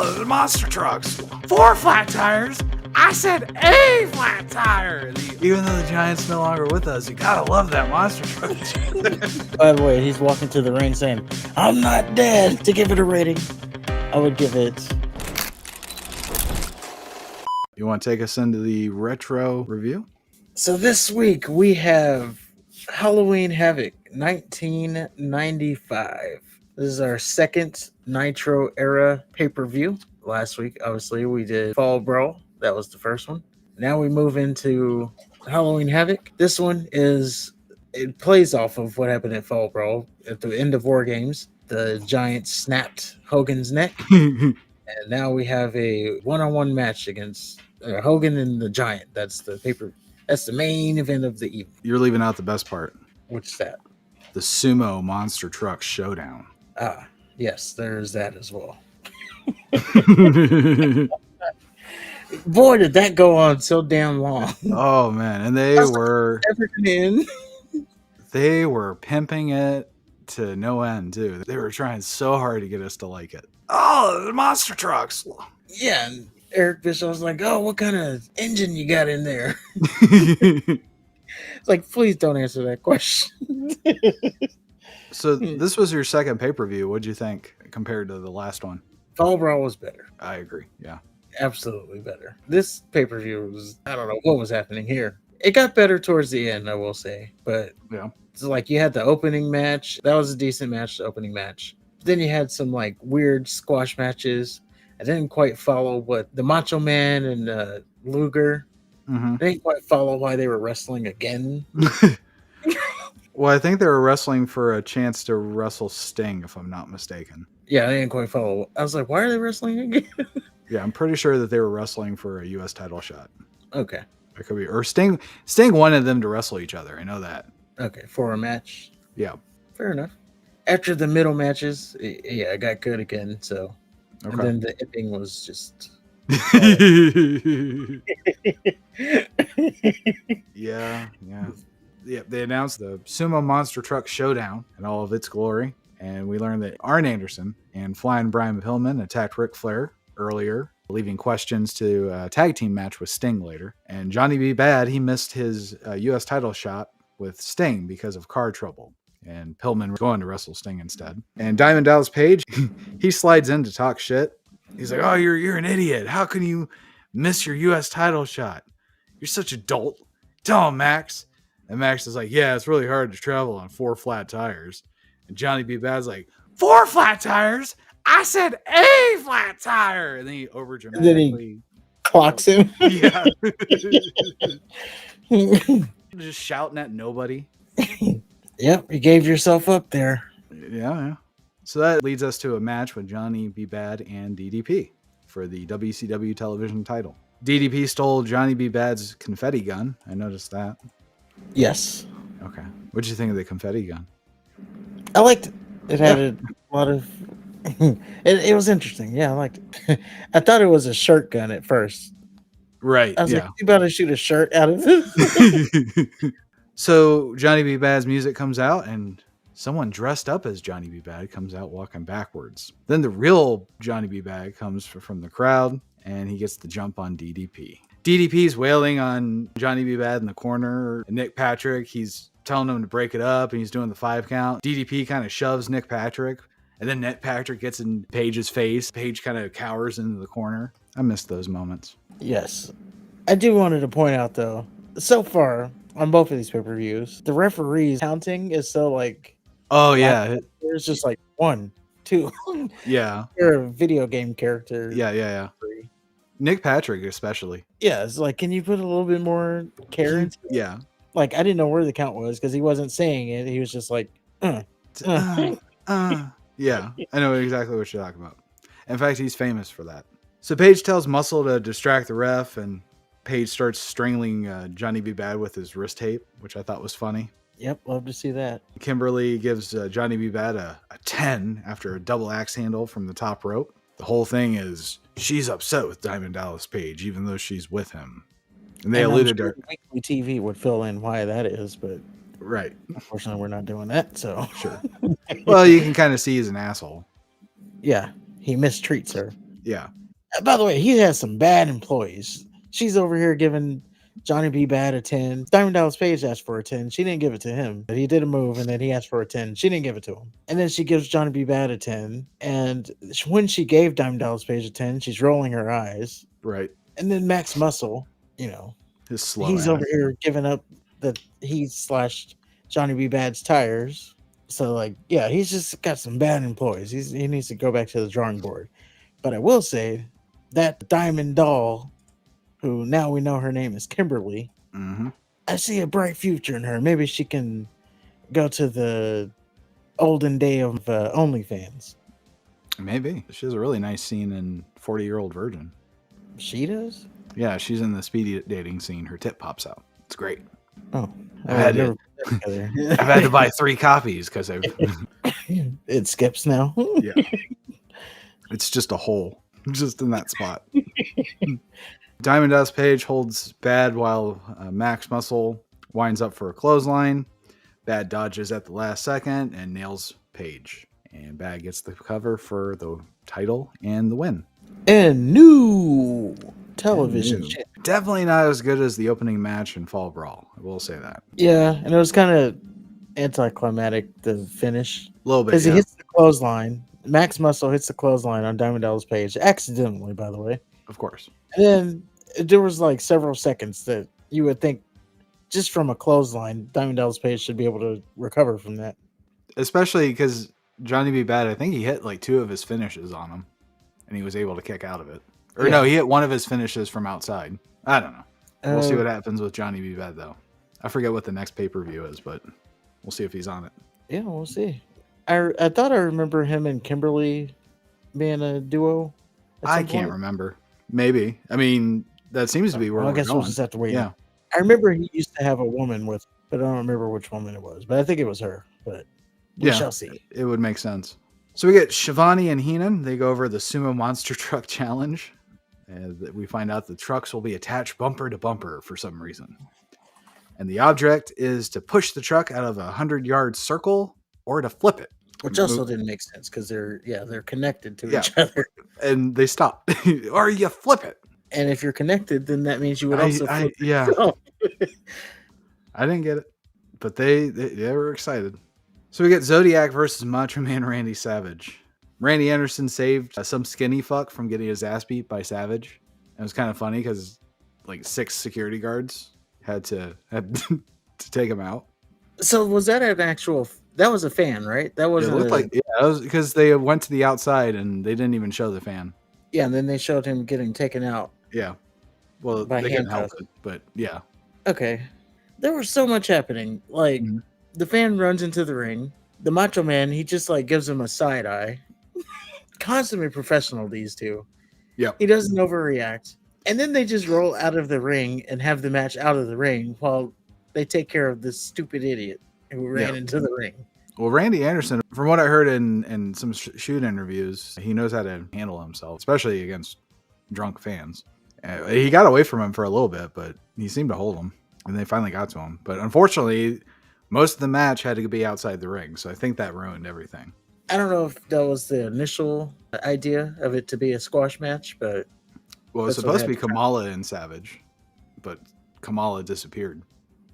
Oh, the monster trucks. 4 flat tires. I said a flat tire. Even though the Giant's no longer with us, you gotta love that monster truck. By the way, he's walking to the ring saying, "I'm not dead." To give it a rating, I would give it. You want to take us into the retro review? So this week we have Halloween Havoc 1995. This is our second Nitro era pay-per-view. Last week, obviously, we did Fall Brawl. That was the first one. Now we move into Halloween Havoc. This one it plays off of what happened at Fall Brawl. At the end of War Games, the Giant snapped Hogan's neck. And now we have a one-on-one match against Hogan and the Giant. That's the main event of the evening. You're leaving out the best part. What's that? The Sumo Monster Truck Showdown. Ah, yes, there's that as well. Boy, did that go on so damn long. Oh man, and they were pimping it to no end too. They were trying so hard to get us to like it. Oh, the monster trucks. Yeah, and Eric Bischoff was like, "Oh, what kind of engine you got in there?" It's like, please don't answer that question. So this was your second pay-per-view. What'd you think compared to the last one? Fall Brawl was better. I agree. Yeah. Absolutely better. This pay-per-view was, I don't know what was happening here. It got better towards the end, I will say. But yeah, it's like you had the opening match. That was a decent match, the opening match. But then you had some like weird squash matches. I didn't quite follow what the Macho Man and Luger. Mm-hmm. I didn't quite follow why they were wrestling again. Well, I think they were wrestling for a chance to wrestle Sting, if I'm not mistaken. Yeah, I didn't quite follow. I was like, why are they wrestling again? Yeah, I'm pretty sure that they were wrestling for a U.S. title shot. Okay. It could be, or Sting wanted them to wrestle each other. I know that. Okay, for a match. Yeah. Fair enough. After the middle matches, it got good again. So, okay. And then the ending was just. Yeah. Yeah, they announced the Sumo Monster Truck Showdown in all of its glory, and we learned that Arn Anderson and Flying Brian Pillman attacked Ric Flair earlier, leaving questions to a tag team match with Sting later. And Johnny B. Bad, he missed his U.S. title shot with Sting because of car trouble, and Pillman was going to wrestle Sting instead. And Diamond Dallas Page, he slides in to talk shit. He's like, "Oh, you're an idiot. How can you miss your U.S. title shot? You're such a dolt. Tell him, Max." And Max is like, "Yeah, it's really hard to travel on 4 flat tires." And Johnny B. Bad's like, 4 flat tires? I said a flat tire. And then he overdramatically clocks him. Yeah. Just shouting at nobody. Yep, you gave yourself up there. Yeah. So that leads us to a match with Johnny B. Bad and DDP for the WCW television title. DDP stole Johnny B. Bad's confetti gun. I noticed that. Yes. Okay. What'd you think of the confetti gun? I liked it. It had a lot of... it was interesting. Yeah, I liked it. I thought it was a shirt gun at first. Right. I was like, you about to shoot a shirt out of it? So Johnny B. Bad's music comes out, and someone dressed up as Johnny B. Bad comes out walking backwards. Then the real Johnny B. Bad comes from the crowd, and he gets the jump on DDP. DDP's wailing on Johnny B. Bad in the corner. Nick Patrick, he's telling him to break it up, and he's doing the 5 count. DDP kind of shoves Nick Patrick, and then Nick Patrick gets in Page's face. Page kind of cowers into the corner. I missed those moments. Yes. I do wanted to point out, though, so far on both of these pay-per-views, the referees counting is so like... Oh, yeah. There's just like 1, 2. Yeah. You're a video game character. Yeah. Nick Patrick, especially. Yeah, it's like, can you put a little bit more care into it? Yeah. Like, I didn't know where the count was because he wasn't saying it. He was just like, Yeah, I know exactly what you're talking about. In fact, he's famous for that. So Page tells Muscle to distract the ref, and Page starts strangling Johnny B. Bad with his wrist tape, which I thought was funny. Yep, love to see that. Kimberly gives Johnny B. Bad a 10 after a double axe handle from the top rope. The whole thing is she's upset with Diamond Dallas Page, even though she's with him. And they alluded to Weekly TV would fill in why that is, but right. Unfortunately, we're not doing that. So sure. Well, you can kind of see he's an asshole. Yeah, he mistreats her. Yeah. By the way, he has some bad employees. She's over here giving Johnny B. Bad a 10. Diamond Dallas Page asked for a 10. She didn't give it to him. But he did a move and then he asked for a 10. She didn't give it to him. And then she gives Johnny B. Bad a 10. And when she gave Diamond Dallas Page a 10, she's rolling her eyes. Right. And then Max Muscle, His slow he's ass. over here giving up that he slashed Johnny B. Bad's tires. So, he's just got some bad employees. He needs to go back to the drawing board. But I will say that Diamond Doll, who now we know her name is Kimberly, Mm-hmm. I see a bright future in her. Maybe she can go to the olden day of OnlyFans. Maybe. She has a really nice scene in 40-Year-Old Virgin. She does? Yeah, she's in the speed dating scene. Her tip pops out. It's great. Oh, I've had to buy 3 copies because it skips now. Yeah. It's just a hole, just in that spot. Diamond Dallas Page holds Bad while Max Muscle winds up for a clothesline. Bad dodges at the last second and nails Page. And Bad gets the cover for the title and the win. And new television shit. Definitely not as good as the opening match in Fall Brawl. I will say that. Yeah, and it was kind of anticlimactic, the finish. A little bit, because he hits the clothesline. Max Muscle hits the clothesline on Diamond Dallas Page, accidentally, by the way. Of course. And then there was several seconds that you would think, just from a clothesline, Diamond Dallas Page should be able to recover from that. Especially because Johnny B. Bad, I think he hit 2 of his finishes on him, and he was able to kick out of it. Or no, he hit one of his finishes from outside. I don't know. We'll see what happens with Johnny B. Bad, though. I forget what the next pay-per-view is, but we'll see if he's on it. Yeah, we'll see. I thought I remember him and Kimberly being a duo. I can't remember. Maybe. I mean, that seems to be where I guess we'll just have to wait. Yeah. I remember he used to have a woman with, but I don't remember which woman it was. But I think it was her. But we shall see. It would make sense. So we get Shivani and Heenan. They go over the Sumo Monster Truck Challenge. And we find out the trucks will be attached bumper to bumper for some reason. And the object is to push the truck out of a 100-yard circle or to flip it. Which also didn't make sense because they're connected to each other. And they stop. Or you flip it. And if you're connected, then that means you would also flip it. Yeah. I didn't get it. But they were excited. So we get Zodiac versus Macho Man Randy Savage. Randy Anderson saved some skinny fuck from getting his ass beat by Savage. It was kind of funny because 6 security guards had to take him out. So was that an actual? That was a fan, right? That wasn't. It looked it was because they went to the outside and they didn't even show the fan. Yeah, and then they showed him getting taken out. Yeah. Well, they couldn't help it, but yeah. Okay. There was so much happening. The fan runs into the ring. The Macho Man, he just gives him a side eye. Constantly professional, these two. Yeah. He doesn't overreact. And then they just roll out of the ring and have the match out of the ring while they take care of this stupid idiot who ran into the ring. Well, Randy Anderson, from what I heard in some shoot interviews, he knows how to handle himself, especially against drunk fans. He got away from him for a little bit, but he seemed to hold him, and they finally got to him. But unfortunately, most of the match had to be outside the ring, so I think that ruined everything. I don't know if that was the initial idea of it to be a squash match, but... Well, it was supposed to be Kamala and Savage, but Kamala disappeared.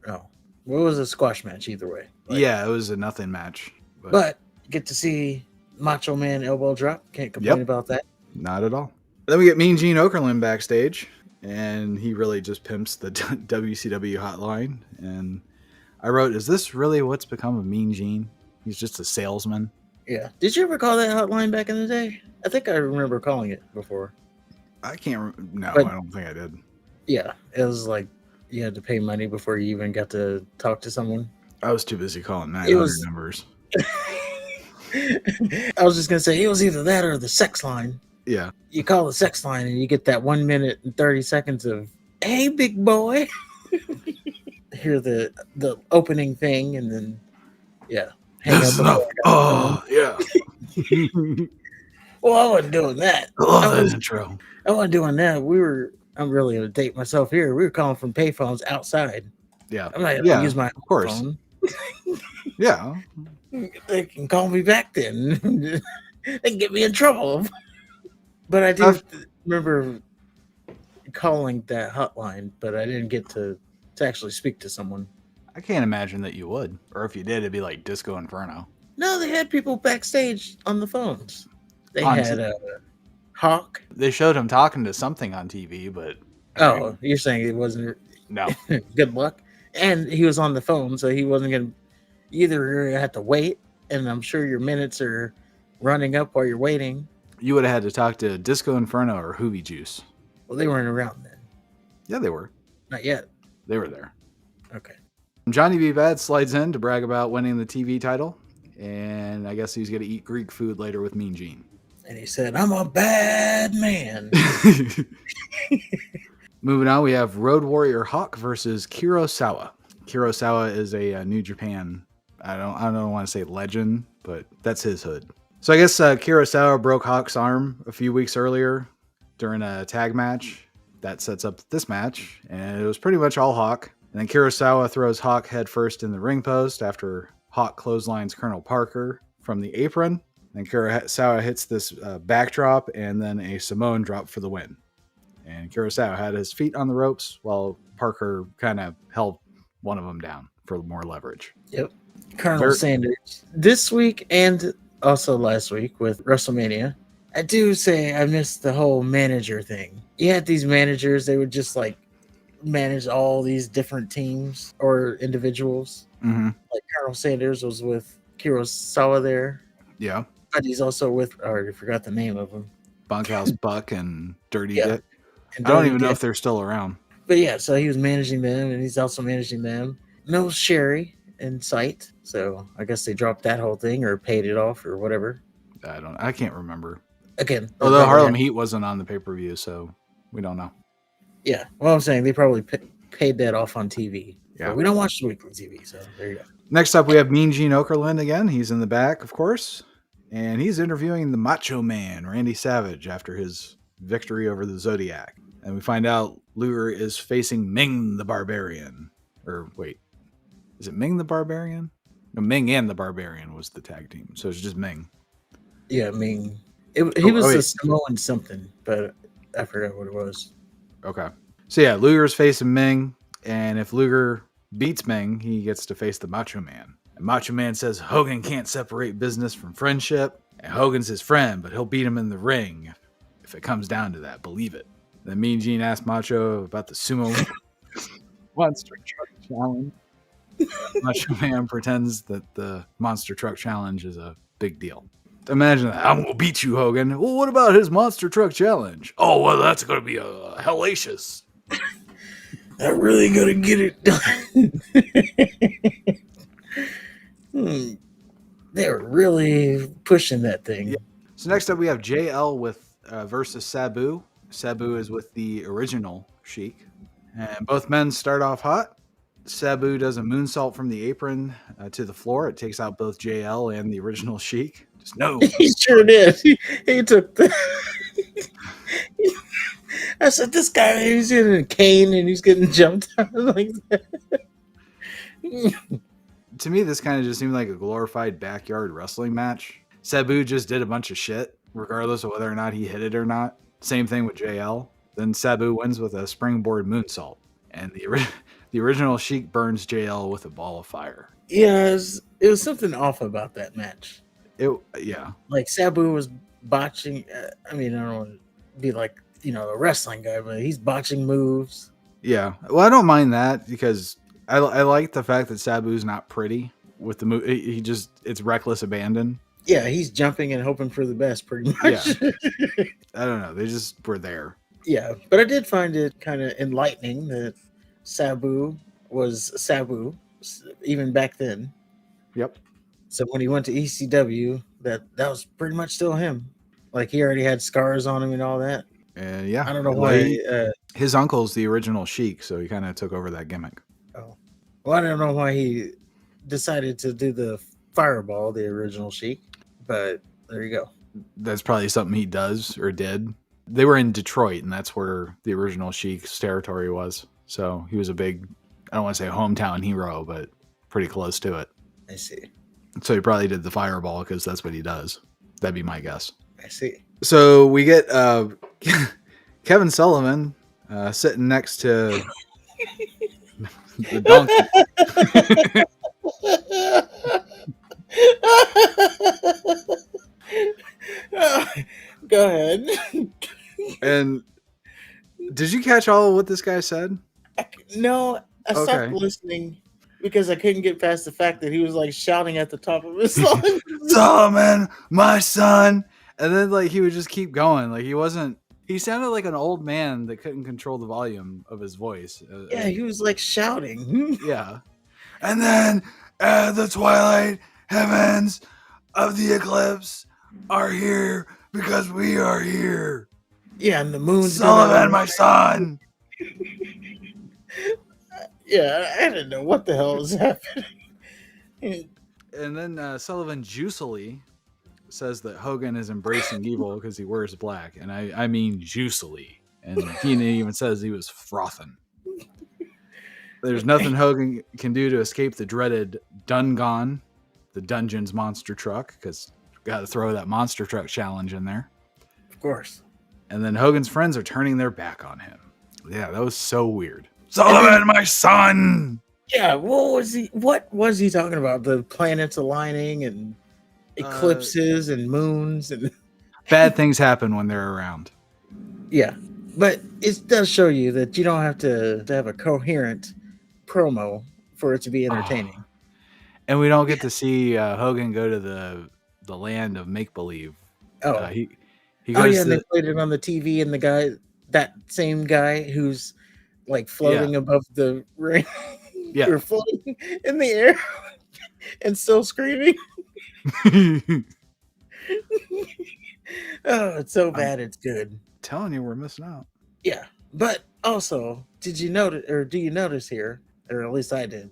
Oh. Well, it was a squash match either way. Yeah, it was a nothing match. But you get to see Macho Man elbow drop. Can't complain about that. Not at all. Then we get Mean Gene Okerlund backstage, and he really just pimps the WCW hotline. And I wrote, is this really what's become of Mean Gene? He's just a salesman. Yeah. Did you ever call that hotline back in the day? I think I remember calling it before. I can't. No, I don't think I did. Yeah. It was you had to pay money before you even got to talk to someone. I was too busy calling 900 numbers. I was just going to say, it was either that or the sex line. Yeah. You call the sex line and you get that 1 minute and 30 seconds of, hey, big boy. Hear the opening thing and then, hang up. Oh, yeah. Well, I wasn't doing that. I love that intro. I wasn't doing that. I'm really going to date myself here. We were calling from payphones outside. Yeah. I'm not going to use my phone. Yeah. They can call me back then. They can get me in trouble. But I do remember calling that hotline, but I didn't get to actually speak to someone. I can't imagine that you would. Or if you did, it'd be like Disco Inferno. No, they had people backstage on the phones. They On had a Hawk. They showed him talking to something on TV, but Oh, you're saying it wasn't no. good luck? And he was on the phone, so he wasn't going to either have to wait, and I'm sure your minutes are running up while you're waiting. You would have had to talk to Disco Inferno or Hoovy Juice. Well, they weren't around then. Yeah, they were. Not yet. They were there. Okay. Johnny B. Bad slides in to brag about winning the TV title, and I guess he's going to eat Greek food later with Mean Gene. And he said, "I'm a bad man." Moving on, we have Road Warrior Hawk versus Kurosawa. Kurosawa is a New Japan, I don't want to say legend, but that's his hood. So I guess Kurosawa broke Hawk's arm a few weeks earlier during a tag match. That sets up this match, and it was pretty much all Hawk. And then Kurosawa throws Hawk head first in the ring post after Hawk clotheslines Colonel Parker from the apron. And Kurosawa hits this backdrop and then a Samoan drop for the win. And Kurosawa had his feet on the ropes while Parker kind of held one of them down for more leverage. Yep. Colonel Sanders. This week and also last week with WrestleMania, I do say I missed the whole manager thing. You had these managers, they would just like manage all these different teams or individuals. Mm-hmm. Like Colonel Sanders was with Kurosawa there. Yeah. But he's also with, I already forgot the name of him. Bunkhouse Buck and Dirty Dick. And I don't even know if they're still around. But yeah, so he was managing them, and he's also managing them. No Sherry in sight, so I guess they dropped that whole thing or paid it off or whatever. I can't remember. Again, although Harlem Heat wasn't on the pay-per-view, so we don't know. Yeah, well, I'm saying they probably paid that off on TV. Yeah, but we don't watch the weekly TV, so there you go. Next up, we have Mean Gene Okerlund again. He's in the back, of course, and he's interviewing the Macho Man, Randy Savage, after his victory over the Zodiac. And we find out Luger is facing Ming the Barbarian. Or wait, is it Ming the Barbarian? No, Ming and the Barbarian was the tag team, so it's just Ming. Yeah, Ming. He was a Samoan something, but I forgot what it was. Okay. So yeah, Luger's facing Ming, and if Luger beats Ming, he gets to face the Macho Man. And Macho Man says Hogan can't separate business from friendship, and Hogan's his friend, but he'll beat him in the ring if it comes down to that. Believe it. Then Mean Gene asked Macho about the sumo monster truck challenge. Macho Man pretends that the monster truck challenge is a big deal. Imagine that. I'm going to beat you, Hogan. Well, what about his monster truck challenge? Oh, well, that's going to be hellacious. I'm really going to get it done. They were really pushing that thing. Yeah. So next up, we have JL versus Sabu. Sabu is with the original Sheik. And both men start off hot. Sabu does a moonsault from the apron to the floor. It takes out both JL and the original Sheik. Just no. He sure did. He took the... I said, this guy, he's in a cane and he's getting jumped out like that. To me, this kind of just seemed like a glorified backyard wrestling match. Sabu just did a bunch of shit, regardless of whether or not he hit it or not. Same thing with JL. Then Sabu wins with a springboard moonsault. And the original Sheik burns JL with a ball of fire. Yeah, it was something off about that match. Yeah. Like Sabu was botching. I mean, I don't want to be like, a wrestling guy, but he's botching moves. Yeah. Well, I don't mind that because I like the fact that Sabu's not pretty with the move. It's reckless abandon. Yeah, he's jumping and hoping for the best pretty much. Yeah. I don't know. They just were there. Yeah, but I did find it kind of enlightening that Sabu was Sabu even back then. Yep. So when he went to ECW, that was pretty much still him. Like he already had scars on him and all that. Yeah. I don't know why. His uncle's the original Sheik, so he kind of took over that gimmick. Oh. Well, I don't know why he decided to do the fireball, the original Sheik, but there you go. That's probably something he does or did. They were in Detroit, and that's where the original Sheik's territory was. So he was a big, I don't want to say hometown hero, but pretty close to it. I see. So he probably did the fireball because that's what he does. That'd be my guess. I see. So we get Kevin Sullivan sitting next to the donkey. Go ahead. And did you catch all of what this guy said? No, I stopped Okay. listening because I couldn't get past the fact that he was like shouting at the top of his lungs. Solomon, my son. And then like he would just keep going. Like he sounded like an old man that couldn't control the volume of his voice. Yeah, he was like shouting. Yeah. And then the twilight heavens of the eclipse are here because we are here. Yeah, and the moon's Sullivan, gonna. my son. Yeah, I didn't know what the hell was happening. And then Sullivan juicily says that Hogan is embracing evil because he wears black. And I mean juicily. And he even says he was frothing. There's nothing Hogan can do to escape the dreaded Dungon, the Dungeons monster truck, because got to throw that monster truck challenge in there. Of course. And then Hogan's friends are turning their back on him. Yeah, that was so weird. Sullivan, my son! Yeah, what was he talking about? The planets aligning and eclipses and moons and bad things happen when they're around. Yeah. But it does show you that you don't have to have a coherent promo for it to be entertaining. Oh. And we don't get to see Hogan go to the land of make believe. Oh, he goes and they played it on the TV, and that same guy who's like floating above the ring, or floating in the air, and still screaming. Oh, it's so bad, it's good. Telling you, we're missing out. Yeah, but also, did you notice, or do you notice here, or at least I did,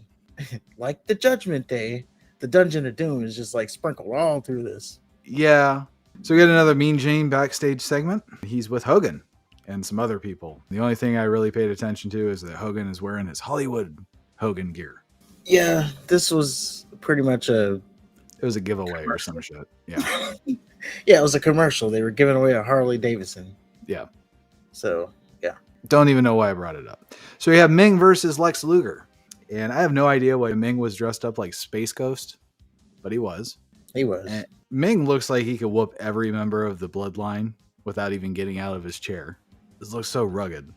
like the Judgment Day, the Dungeon of Doom is just like sprinkled all through this. Yeah. So we get another Mean Gene backstage segment. He's with Hogan and some other people. The only thing I really paid attention to is that Hogan is wearing his Hollywood Hogan gear. Yeah, this was pretty much it was a giveaway or some shit. Yeah. Yeah, it was a commercial. They were giving away a Harley Davidson. Yeah. So, yeah. Don't even know why I brought it up. So we have Ming versus Lex Luger. And I have no idea why Ming was dressed up like Space Ghost, but he was. He was. And Ming looks like he could whoop every member of the bloodline without even getting out of his chair. This looks so rugged.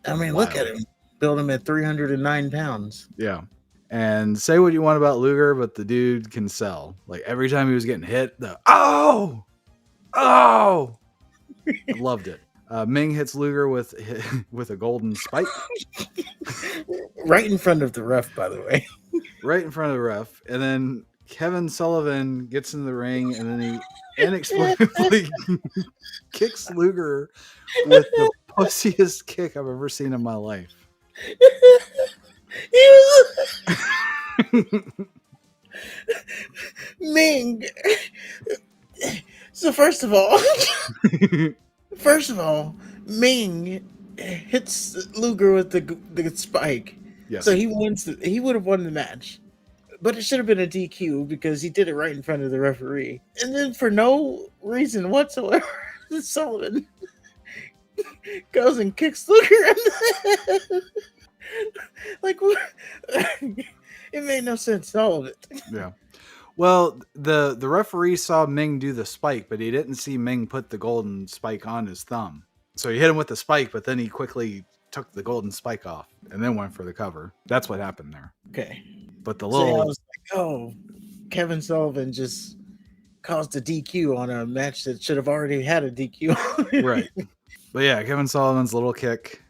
I mean, look at him. Build him at 309 pounds. Yeah. And say what you want about Luger, but the dude can sell. Like every time he was getting hit, I loved it. Ming hits Luger with a golden spike. Right in front of the ref, by the way. Right in front of the ref. And then Kevin Sullivan gets in the ring and then he inexplicably kicks Luger with the pussiest kick I've ever seen in my life. He was Ming. So first of all, Ming hits Luger with the spike. Yes. So he wins. He would have won the match, but it should have been a DQ because he did it right in front of the referee. And then for no reason whatsoever, Sullivan goes and kicks Luger in the head. Like what? It made no sense, all of it. Yeah. Well, the referee saw Ming do the spike, but he didn't see Ming put the golden spike on his thumb. So he hit him with the spike, but then he quickly took the golden spike off and then went for the cover. That's what happened there. Okay. But the I was like, oh, Kevin Sullivan just caused a DQ on a match that should have already had a DQ. Right. But yeah, Kevin Sullivan's little kick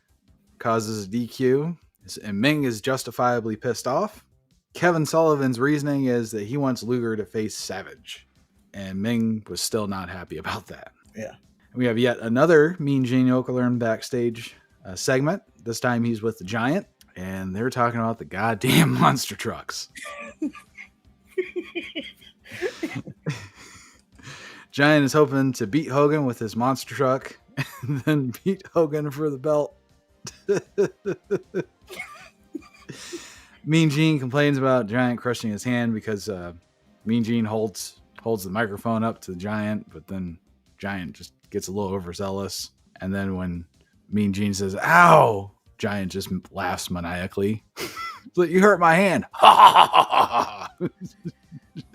causes a DQ, and Ming is justifiably pissed off. Kevin Sullivan's reasoning is that he wants Luger to face Savage, and Ming was still not happy about that. Yeah. We have yet another Mean Gene Okerlund backstage segment. This time he's with the Giant, and they're talking about the goddamn monster trucks. Giant is hoping to beat Hogan with his monster truck, and then beat Hogan for the belt. Mean Gene complains about Giant crushing his hand because Mean Gene holds the microphone up to the Giant, but then Giant just gets a little overzealous. And then when Mean Gene says, "Ow," Giant just laughs maniacally. Like, you hurt my hand. Ha ha ha ha ha.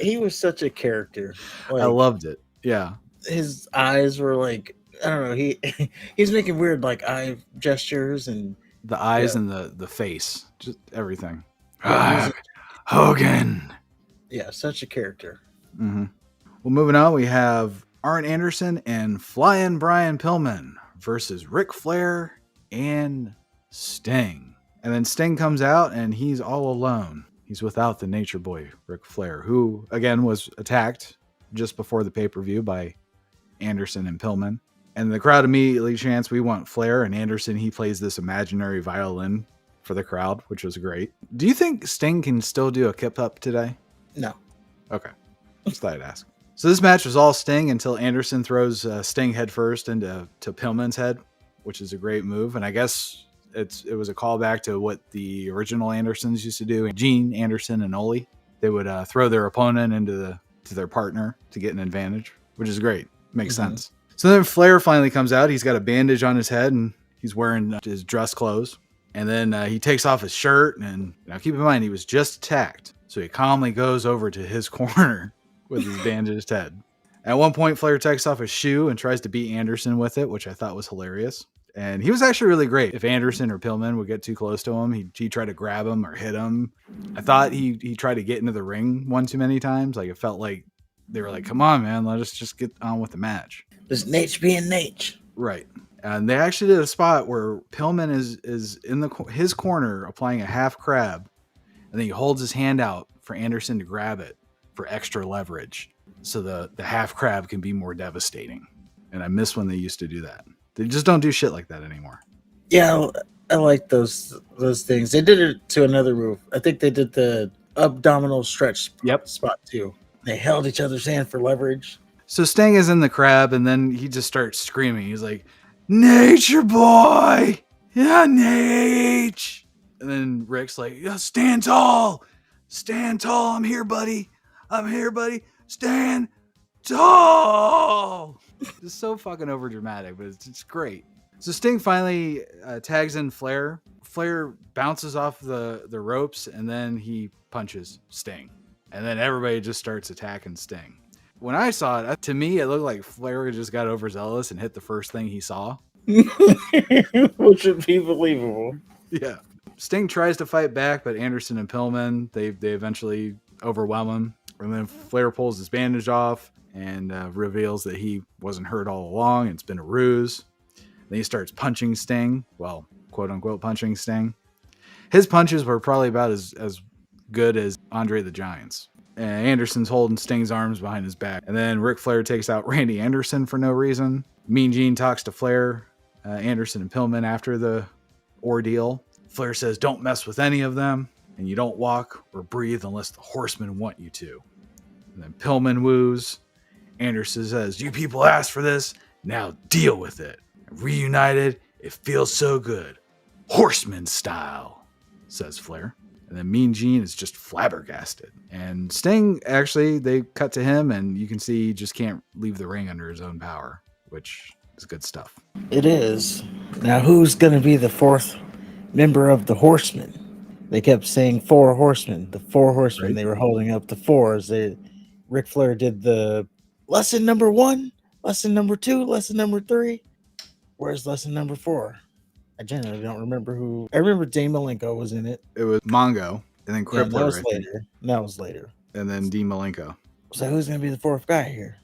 He was such a character. I loved it. Yeah. His eyes were like, I don't know. He's making weird like eye gestures and the eyes and the face, just everything. Yeah, Hogan. Yeah, such a character. Mm-hmm. Well, moving on, we have Arn Anderson and Flying Brian Pillman versus Ric Flair and Sting. And then Sting comes out and he's all alone. He's without the Nature Boy, Ric Flair, who, again, was attacked just before the pay-per-view by Anderson and Pillman. And the crowd immediately chants, "We want Flair." And Anderson, he plays this imaginary violin for the crowd, which was great. Do you think Sting can still do a kip up today? No. Okay. Just thought I'd ask. So this match was all Sting until Anderson throws Sting headfirst into Pillman's head, which is a great move. And I guess it was a callback to what the original Andersons used to do. Gene Anderson and Ole, they would throw their opponent into their partner to get an advantage, which is great. Makes sense. So then Flair finally comes out. He's got a bandage on his head and he's wearing his dress clothes. And then he takes off his shirt. And now keep in mind, he was just attacked. So he calmly goes over to his corner with his bandaged head. At one point, Flair takes off his shoe and tries to beat Anderson with it, which I thought was hilarious. And he was actually really great. If Anderson or Pillman would get too close to him, he'd try to grab him or hit him. I thought he tried to get into the ring one too many times. Like, it felt like they were like, "Come on, man, let us just get on with the match." Just Nate being Nate. Right. And they actually did a spot where Pillman is in his corner applying a half crab, and then he holds his hand out for Anderson to grab it for extra leverage, so the half crab can be more devastating. And I miss when they used to do that. They just don't do shit like that anymore. Yeah, I like those things. They did it to another move. I think they did the abdominal stretch spot too. They held each other's hand for leverage. So Sting is in the crab, and then he just starts screaming. He's like, "Nature Boy! Yeah, Nate!" And then Rick's like, "Yeah, stand tall! Stand tall! I'm here, buddy! I'm here, buddy! Stand tall!" It's so fucking overdramatic, but it's great. So Sting finally tags in Flair. Flair bounces off the ropes, and then he punches Sting. And then everybody just starts attacking Sting. When I saw it, to me, it looked like Flair just got overzealous and hit the first thing he saw. Which would be believable. Yeah. Sting tries to fight back, but Anderson and Pillman, they eventually overwhelm him. And then Flair pulls his bandage off and reveals that he wasn't hurt all along. It's been a ruse. Then he starts punching Sting. Well, quote unquote punching Sting. His punches were probably about as good as Andre the Giant's. And Anderson's holding Sting's arms behind his back. And then Ric Flair takes out Randy Anderson for no reason. Mean Gene talks to Flair, Anderson, and Pillman after the ordeal. Flair says, "Don't mess with any of them, and you don't walk or breathe unless the horsemen want you to." And then Pillman woos. Anderson says, "You people asked for this, now deal with it. Reunited, it feels so good. Horseman style," says Flair. And then Mean Gene is just flabbergasted. And Sting, actually, they cut to him, and you can see he just can't leave the ring under his own power, which is good stuff. It is. Now, who's going to be the fourth member of the Horsemen? They kept saying 4 horsemen. The 4 horsemen. Right. They were holding up the 4s. Ric Flair did the lesson number 1, lesson number 2, lesson number 3. Where's lesson number 4? I generally don't remember who. I remember Dean Malenko was in it. It was Mongo, and then Crippler. That was later. That was later. And then Dean Malenko. So who's going to be the 4th guy here?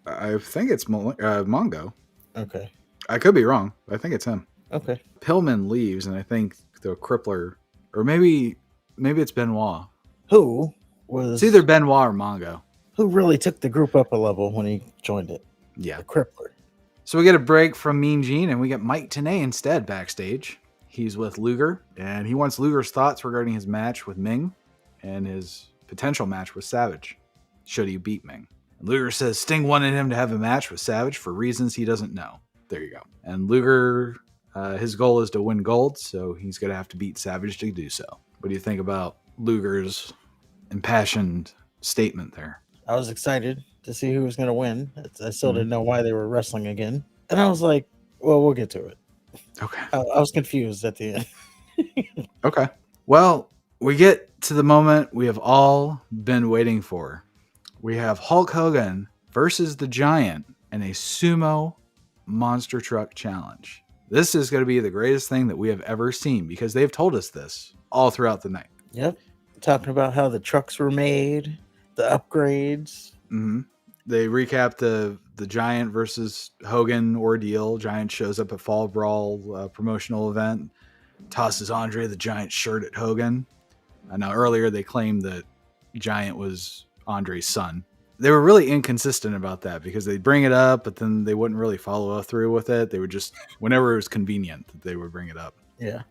I think it's Mongo. Okay. I could be wrong. I think it's him. Okay. Pillman leaves, and I think the Crippler, or maybe it's Benoit. Who was? It's either Benoit or Mongo. Who really took the group up a level when he joined it? Yeah. The Crippler. So we get a break from Mean Gene, and we get Mike Tenay instead backstage. He's with Luger, and he wants Luger's thoughts regarding his match with Ming and his potential match with Savage, should he beat Ming. And Luger says Sting wanted him to have a match with Savage for reasons he doesn't know. There you go. And Luger, his goal is to win gold, so he's going to have to beat Savage to do so. What do you think about Luger's impassioned statement there? I was excited to see who was going to win. I still didn't know why they were wrestling again. And I was like, well, we'll get to it. Okay. I was confused at the end. Okay. Well, we get to the moment we have all been waiting for. We have Hulk Hogan versus the Giant in a sumo monster truck challenge. This is going to be the greatest thing that we have ever seen because they've told us this all throughout the night. Yep. Talking about how the trucks were made, the upgrades. Mm-hmm. They recap the Giant versus Hogan ordeal. Giant shows up at Fall Brawl promotional event, tosses Andre the Giant shirt at Hogan. Now, earlier they claimed that Giant was Andre's son. They were really inconsistent about that because they'd bring it up, but then they wouldn't really follow through with it. They would just, whenever it was convenient, they would bring it up. Yeah.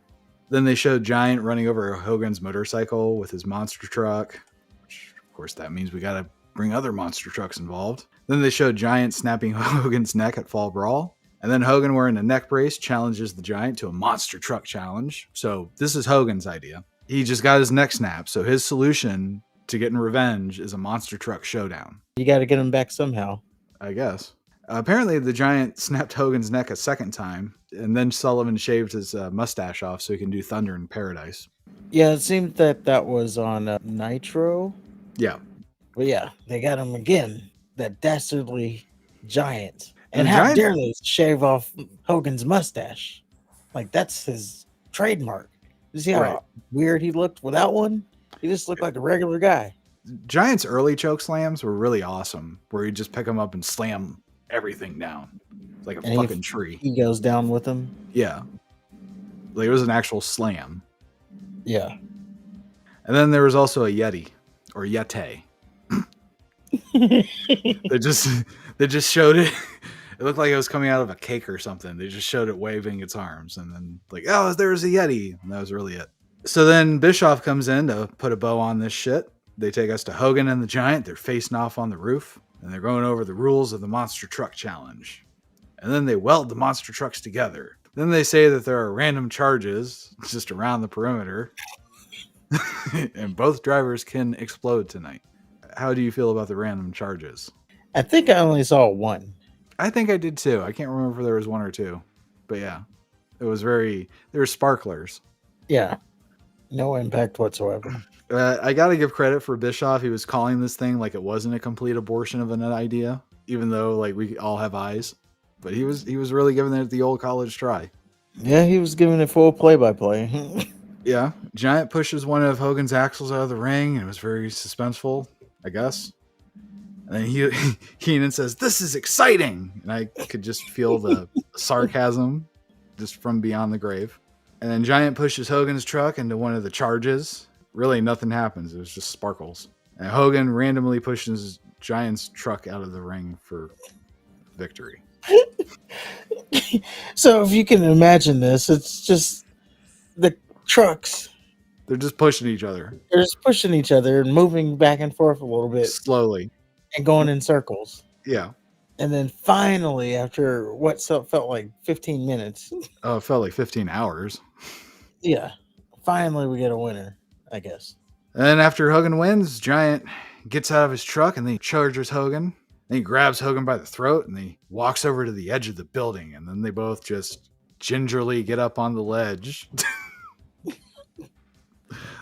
Then they showed Giant running over Hogan's motorcycle with his monster truck, which, of course, that means we got to bring other monster trucks involved. Then they showed Giant snapping Hogan's neck at Fall Brawl. And then Hogan, wearing a neck brace, challenges the Giant to a monster truck challenge. So this is Hogan's idea. He just got his neck snapped. So his solution to getting revenge is a monster truck showdown. You got to get him back somehow. I guess. Apparently, the Giant snapped Hogan's neck a second time, and then Sullivan shaved his mustache off so he can do Thunder in Paradise. Yeah, it seemed that was on Nitro. Yeah. But yeah, they got him again. That dastardly Giant. And And how Giant- dare they shave off Hogan's mustache? Like, that's his trademark. You see how Right. weird he looked without one? He just looked like a regular guy. Giant's early choke slams were really awesome, where he'd just pick him up and slam everything down. It's like a And fucking tree. He goes down with him. Yeah. Like it was an actual slam. Yeah. And then there was also a Yeti or Yeti. They just showed it. It looked like it was coming out of a cake or something. They just showed it waving its arms and then like, oh, there's a Yeti. And that was really it. So then Bischoff comes in to put a bow on this shit. They take us to Hogan and the Giant. They're facing off on the roof and they're going over the rules of the monster truck challenge. And then they weld the monster trucks together. Then they say that there are random charges just around the perimeter. And both drivers can explode tonight. How do you feel about the random charges? I think I only saw one. I think I did too. I can't remember if there was one or two. But yeah, it was they were sparklers. Yeah. No impact whatsoever. I got to give credit for Bischoff. He was calling this thing like it wasn't a complete abortion of an idea, even though like we all have eyes. But he was really giving it the old college try. Yeah, he was giving it full play-by-play. Yeah. Giant pushes one of Hogan's axles out of the ring, and it was very suspenseful, I guess. And then Heenan says, "This is exciting!" And I could just feel the sarcasm just from beyond the grave. And then Giant pushes Hogan's truck into one of the charges. Really, nothing happens. It was just sparkles. And Hogan randomly pushes Giant's truck out of the ring for victory. So if you can imagine this, it's just the trucks. They're just pushing each other. They're just pushing each other and moving back and forth a little bit Slowly. and going in circles. Yeah. And then finally, after what felt like 15 minutes, Oh, it felt like 15 hours. yeah, finally we get a winner, I guess. And then after Hogan wins, Giant gets out of his truck and then he charges Hogan. Then he grabs Hogan by the throat and he walks over to the edge of the building. And then they both just gingerly get up on the ledge.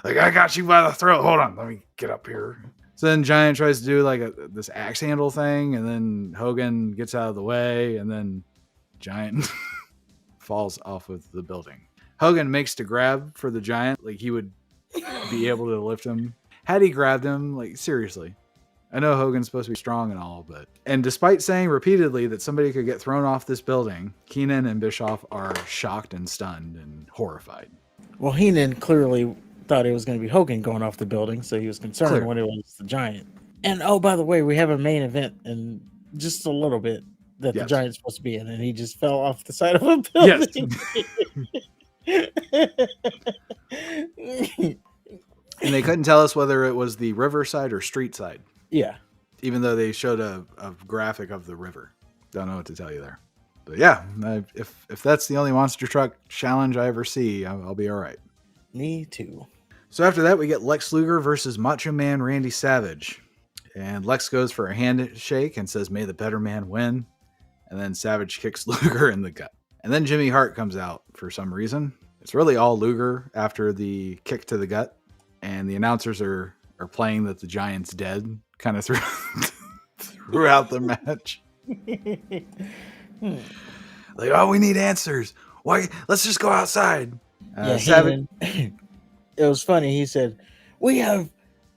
Like, I got you by the throat. Hold on. Let me get up here. So then Giant tries to do like this axe handle thing. And then Hogan gets out of the way. And then Giant falls off of the building. Hogan makes to grab for the Giant. Like he would be able to lift him. Had he grabbed him, like seriously. I know Hogan's supposed to be strong and all, but... And despite saying repeatedly that somebody could get thrown off this building, Keenan and Bischoff are shocked and stunned and horrified. Well, Heenan clearly thought it was going to be Hogan going off the building, so he was concerned Clear. when it was the Giant. And oh, by the way, we have a main event in just a little bit that the Yes. Giant's supposed to be in, and he just fell off the side of a building. And they couldn't tell us whether it was the riverside or street side, Yeah. even though they showed a graphic of the river. Don't know what to tell you there. But yeah, if that's the only monster truck challenge I ever see, I'll be all right. Me too. So after that, we get Lex Luger versus Macho Man Randy Savage. And Lex goes for a handshake and says, "May the better man win." and then Savage kicks Luger in the gut. And then Jimmy Hart comes out for some reason. It's really all Luger after the kick to the gut, and the announcers are playing that the Giant's dead kind of throughout the match. Like, oh, we need answers. Why? Let's just go outside. Savage. It was funny. He said, "We have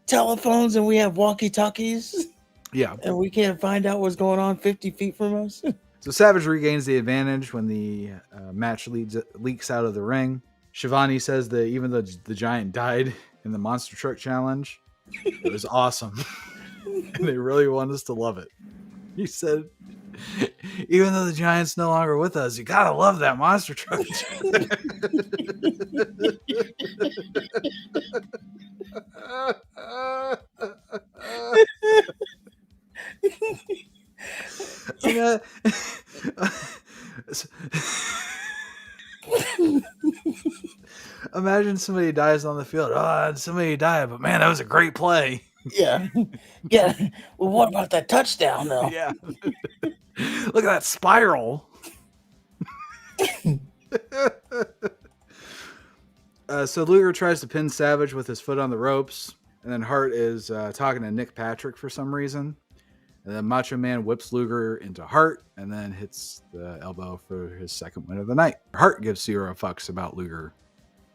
telephones and we have walkie-talkies. Yeah, and we can't find out what's going on 50 feet from us." So Savage regains the advantage when the match leaks out of the ring. Shivani says that even though the Giant died in the Monster Truck Challenge, it was awesome. And they really want us to love it. He said, even though the Giant's no longer with us, you gotta love that Monster Truck. Imagine somebody dies on the field. Oh, somebody died, but man, that was a great play. Yeah. Well, what about that touchdown, though? Yeah. Look at that spiral. So Luger tries to pin Savage with his foot on the ropes, and then Hart is talking to Nick Patrick for some reason. And then Macho Man whips Luger into Hart and then hits the elbow for his second win of the night. Hart gives 0 fucks about Luger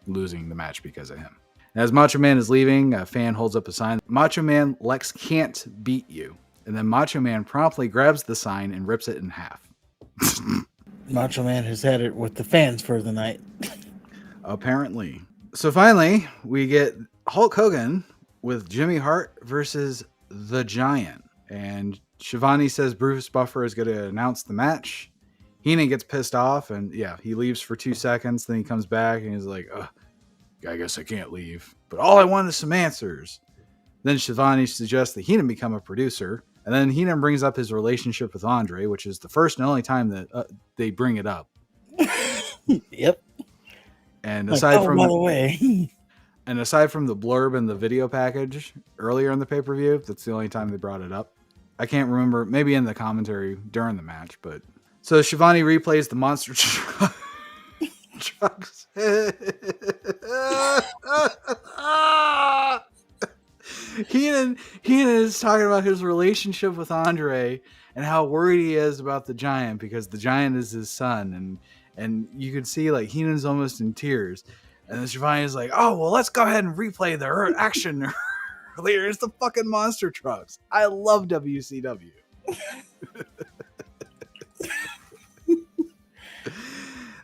losing the match because of him. And as Macho Man is leaving, a fan holds up a sign. Macho Man, Lex can't beat you. And then Macho Man promptly grabs the sign and rips it in half. Macho Man has had it with the fans for the night. Apparently. So finally, we get Hulk Hogan with Jimmy Hart versus the Giant. And Shivani says Bruce Buffer is going to announce the match. Heenan gets pissed off and he leaves for 2 seconds. Then he comes back and he's like, I guess I can't leave. But all I want is some answers. Then Shivani suggests that Heenan become a producer. And then Heenan brings up his relationship with Andre, which is the first and only time that they bring it up. Yep. And aside from by the way. And aside from the blurb in the video package earlier in the pay-per-view, that's the only time they brought it up. I can't remember, maybe in the commentary during the match, but... So Shivani replays the Monster Trucks. Heenan is talking about his relationship with Andre and how worried he is about the Giant because the Giant is his son. And you can see, like, Heenan's almost in tears. And then Shivani is like, oh, well, let's go ahead and replay the action earlier. It's the fucking Monster Trucks. I love WCW.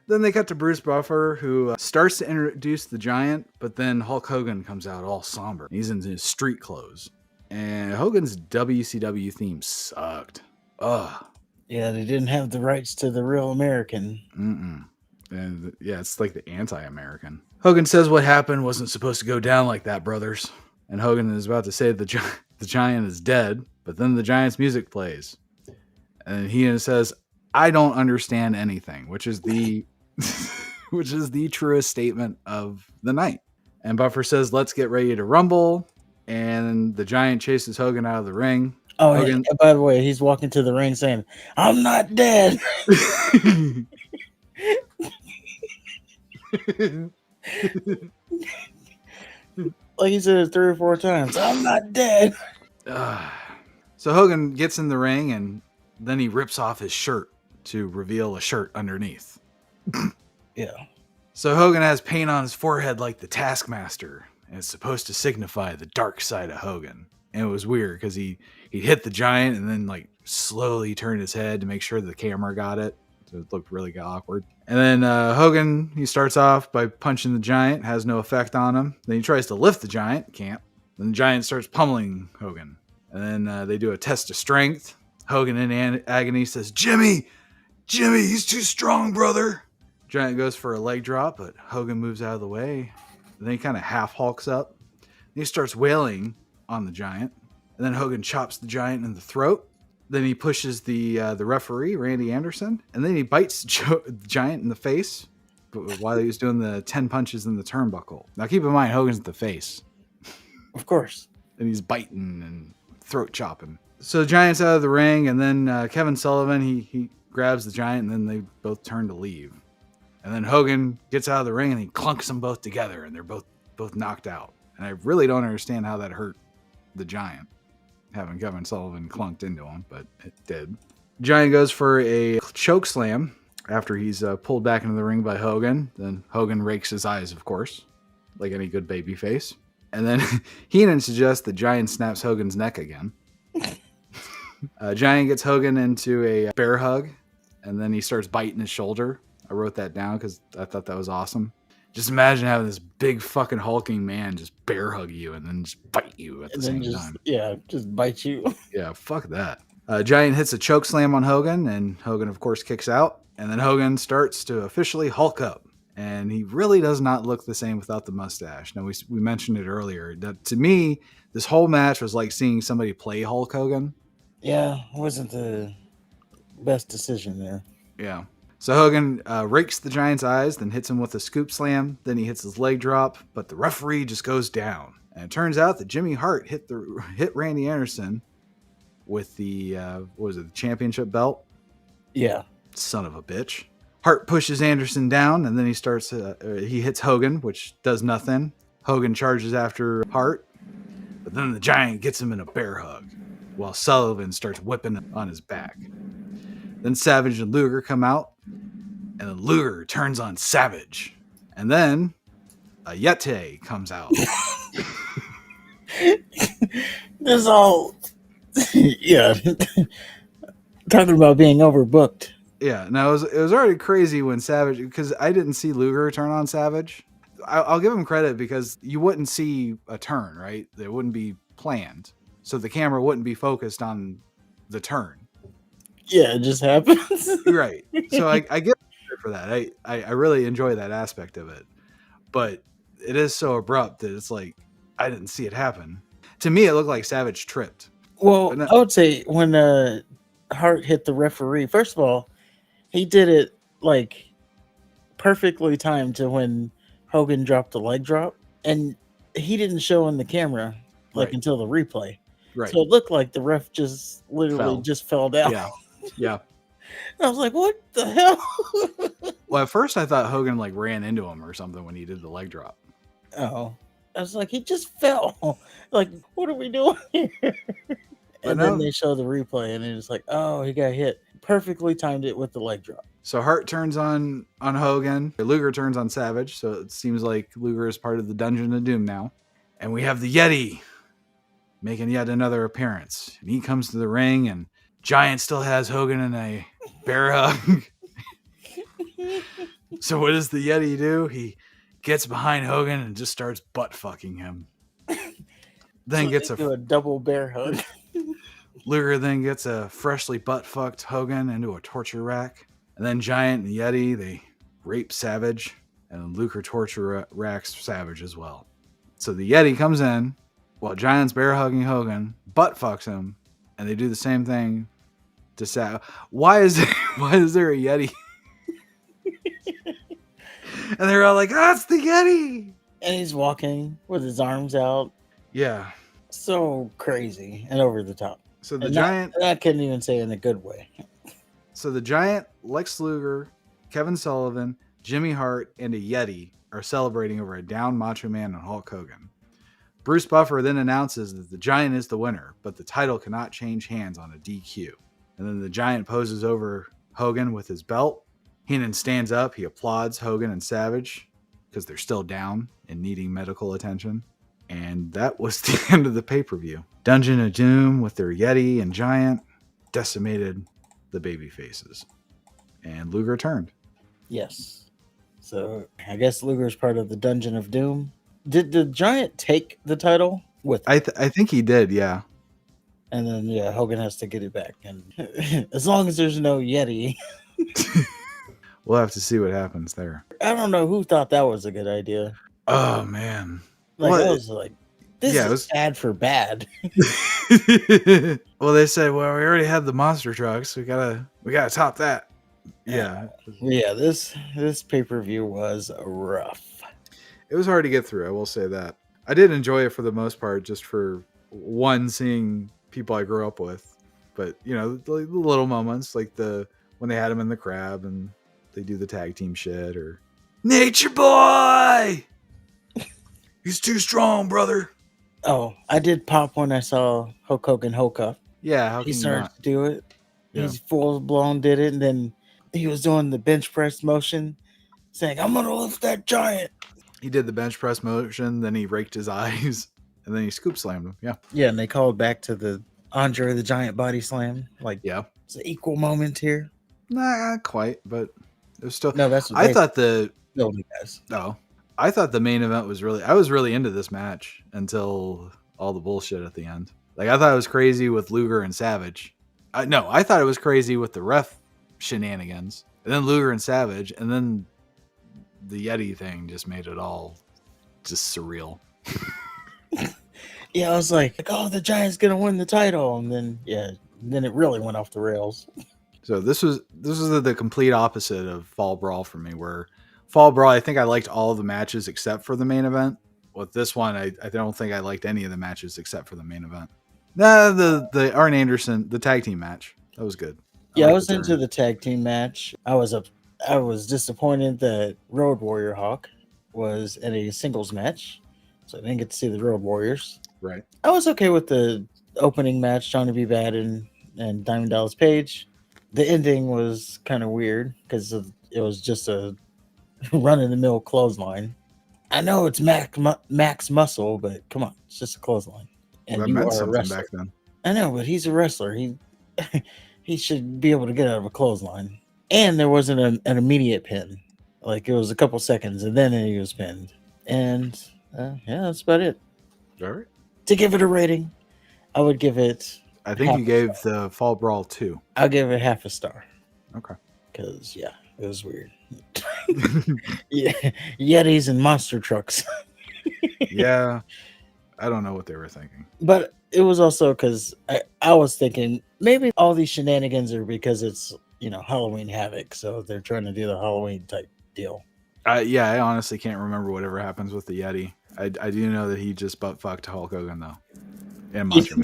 Then they cut to Bruce Buffer, who starts to introduce the Giant, but then Hulk Hogan comes out all somber. He's in his street clothes. And Hogan's WCW theme sucked. Ugh. Yeah, they didn't have the rights to the real American. And it's like the anti-American. Hogan says what happened wasn't supposed to go down like that, brothers. And Hogan is about to say the Giant is dead, but then the Giant's music plays. And he says, I don't understand anything, which is the truest statement of the night. And Buffer says, let's get ready to rumble. And the Giant chases Hogan out of the ring. Oh, Hogan, and by the way, he's walking to the ring saying, I'm not dead. Like he said it 3 or 4 times. I'm not dead. So Hogan gets in the ring and then he rips off his shirt to reveal a shirt underneath. Yeah. So Hogan has paint on his forehead like the Taskmaster, and it's supposed to signify the dark side of Hogan. And it was weird because he hit the Giant and then like slowly turned his head to make sure the camera got it. So it looked really awkward. And then Hogan, he starts off by punching the Giant, has no effect on him. Then he tries to lift the Giant, can't. Then the Giant starts pummeling Hogan. And then they do a test of strength. Hogan in agony says, Jimmy, he's too strong, brother. Giant goes for a leg drop, but Hogan moves out of the way. And then he kind of half hulks up. And he starts wailing on the Giant. And then Hogan chops the Giant in the throat. Then he pushes the referee, Randy Anderson. And then he bites the Giant in the face while he was doing the 10 punches in the turnbuckle. Now keep in mind, Hogan's the face. Of course. And he's biting and throat chopping. So the Giant's out of the ring, and then Kevin Sullivan, he grabs the Giant, and then they both turn to leave. And then Hogan gets out of the ring and he clunks them both together, and they're both knocked out. And I really don't understand how that hurt the Giant, having Kevin Sullivan clunked into him, but it did. Giant goes for a choke slam after he's pulled back into the ring by Hogan. Then Hogan rakes his eyes, of course, like any good baby face. And then Heenan suggests that Giant snaps Hogan's neck again. Giant gets Hogan into a bear hug, and then he starts biting his shoulder. I wrote that down because I thought that was awesome. Just imagine having this big fucking hulking man just bear hug you and then just bite you at the same time. Yeah, just bite you. Yeah, fuck that. Giant hits a choke slam on Hogan, and Hogan, of course, kicks out. And then Hogan starts to officially Hulk up. And he really does not look the same without the mustache. Now, we mentioned it earlier. That, to me, this whole match was like seeing somebody play Hulk Hogan. Yeah, wasn't the best decision there. Yeah. So Hogan rakes the Giant's eyes, then hits him with a scoop slam. Then he hits his leg drop, but the referee just goes down. And it turns out that Jimmy Hart hit Randy Anderson with the the championship belt. Yeah. Son of a bitch. Hart pushes Anderson down, and then he hits Hogan, which does nothing. Hogan charges after Hart, but then the Giant gets him in a bear hug, while Sullivan starts whipping on his back. Then Savage and Luger come out, and then Luger turns on Savage. And then a Yeti comes out. This all... yeah. Talking about being overbooked. Yeah, no, it was already crazy when Savage, because I didn't see Luger turn on Savage. I'll give him credit because you wouldn't see a turn, right? It wouldn't be planned. So the camera wouldn't be focused on the turn. Yeah, it just happens. Right. So I give him for that. I really enjoy that aspect of it. But it is so abrupt that it's like, I didn't see it happen. To me, it looked like Savage tripped. Well, I would say when Hart hit the referee, first of all, he did it like perfectly timed to when Hogan dropped the leg drop, and he didn't show in the camera until the replay. Right. So it looked like the ref just literally just fell down. Yeah. Yeah. I was like, what the hell? Well, at first I thought Hogan ran into him or something when he did the leg drop. Oh. I was like, he just fell. Like, what are we doing here? And then they show the replay, and it's like, oh, he got hit. Perfectly timed it with the leg drop. So Hart turns on Hogan. Luger turns on Savage. So it seems like Luger is part of the Dungeon of Doom now. And we have the Yeti making yet another appearance. And he comes to the ring, and Giant still has Hogan in a bear hug. So what does the Yeti do? He gets behind Hogan and just starts butt fucking him. Then gets a double bear hug. Luger then gets a freshly butt fucked Hogan into a torture rack. And then Giant and Yeti, they rape Savage. And Luger torture racks Savage as well. So the Yeti comes in while Giant's bear hugging Hogan, butt fucks him, and they do the same thing to Savage. Why is there a Yeti? And they're all like, it's the Yeti! And he's walking with his arms out. Yeah. So crazy and over the top. So the Giant... I couldn't even say in a good way. So the Giant, Lex Luger, Kevin Sullivan, Jimmy Hart, and a Yeti are celebrating over a down Macho Man and Hulk Hogan. Bruce Buffer then announces that the Giant is the winner, but the title cannot change hands on a DQ. And then the Giant poses over Hogan with his belt. Heenan stands up. He applauds Hogan and Savage because they're still down and needing medical attention. And that was the end of the pay-per-view. Dungeon of Doom with their Yeti and Giant decimated the baby faces. And Luger turned. Yes. So I guess Luger's part of the Dungeon of Doom. Did the Giant take the title with I think he did, yeah. And then, Hogan has to get it back. And as long as there's no Yeti. We'll have to see what happens there. I don't know who thought that was a good idea. Oh, man. I was like, this is bad for bad. Well, they said, well, we already had the monster trucks. We gotta top that. Yeah. Yeah, this pay-per-view was rough. It was hard to get through, I will say that. I did enjoy it for the most part, just for one, seeing people I grew up with. But, the little moments, like when when they had him in the crab and they do the tag team shit, or Nature Boy, he's too strong, brother. Oh, I did pop when I saw Hulk Hogan Hulk up. Yeah, how He can you started not? to do it. Yeah. He's full blown did it, and then he was doing the bench press motion, saying, "I'm gonna lift that giant." He did the bench press motion, then he raked his eyes, and then he scoop slammed him. Yeah, Yeah, and they called back to the Andre the Giant body slam. Like, yeah. it's an equal moment here. Nah, not quite, but it was still. No, that's what I they thought the build it as. oh, I thought the main event was really. I was really into this match until all the bullshit at the end. Like I thought it was crazy with Luger and Savage. No, I thought it was crazy with the ref shenanigans, and then Luger and Savage, and then the Yeti thing just made it all just surreal. Yeah, I was like, oh, the Giant's gonna win the title, and then then it really went off the rails. So this was the complete opposite of Fall Brawl for me, where Fall Brawl, I think I liked all of the matches except for the main event. With this one, I don't think I liked any of the matches except for the main event. Nah, the Arn Anderson, the tag team match, that was good. I was into the tag team match. I was disappointed that Road Warrior Hawk was in a singles match, so I didn't get to see the Road Warriors. Right. I was okay with the opening match, Johnny B. Bad and Diamond Dallas Page. The ending was kind of weird because it was just a run-of-the-mill clothesline. I know it's Max Muscle, but come on, it's just a clothesline. And Well, that you meant are a something wrestler. back then. I know, but he's a wrestler. He should be able to get out of a clothesline. And there wasn't an immediate pin. Like it was a couple seconds, and then he was pinned. And that's about it. All right. To give it a rating, I would give it. I think you gave the Fall Brawl 2. I'll give it half a star. Okay. Because it was weird. Yeah, Yetis and monster trucks. Yeah, I don't know what they were thinking. But it was also because I was thinking maybe all these shenanigans are because it's Halloween Havoc, so they're trying to do the Halloween type deal. Yeah, I honestly can't remember whatever happens with the Yeti. I do know that he just butt fucked Hulk Hogan though, and Monster Man.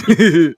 Did.